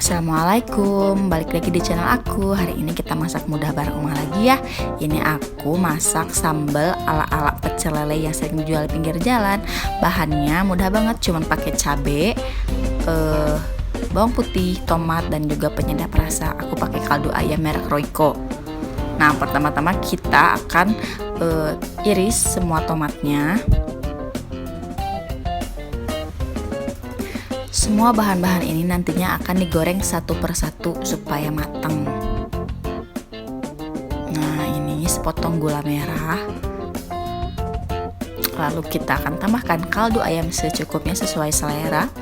Assalamualaikum, balik lagi di channel aku. Hari ini kita masak mudah bareng Uma lagi ya. Ini aku masak sambal ala-ala pecel lele yang sering dijual di pinggir jalan. Bahannya mudah banget, cuman pakai cabai, bawang putih, tomat, dan juga penyedap rasa. Aku pakai kaldu ayam merek Royco. Nah, pertama-tama kita akan iris semua tomatnya. Semua bahan-bahan ini nantinya akan digoreng satu persatu supaya matang. Nah, ini sepotong gula merah. Lalu kita akan tambahkan kaldu ayam secukupnya sesuai selera.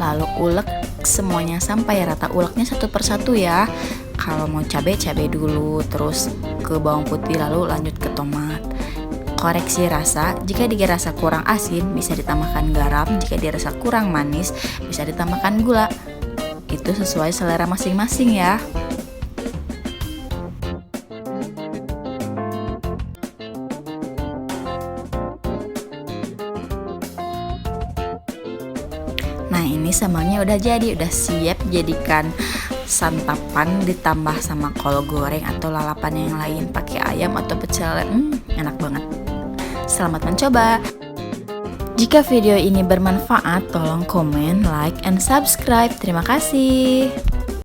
Lalu ulek semuanya sampai rata, uleknya satu persatu ya. Kalau mau cabai dulu, terus ke bawang putih, lalu lanjut ke tomat. Koreksi rasa, jika dirasa kurang asin bisa ditambahkan garam, jika dirasa kurang manis bisa ditambahkan gula. Itu sesuai selera masing-masing ya. Nah, ini sambalnya udah jadi, udah siap jadikan santapan ditambah sama kol goreng atau lalapan yang lain pakai ayam atau pecel. Enak banget. Selamat mencoba. Jika video ini bermanfaat, tolong komen, like, and subscribe. Terima kasih.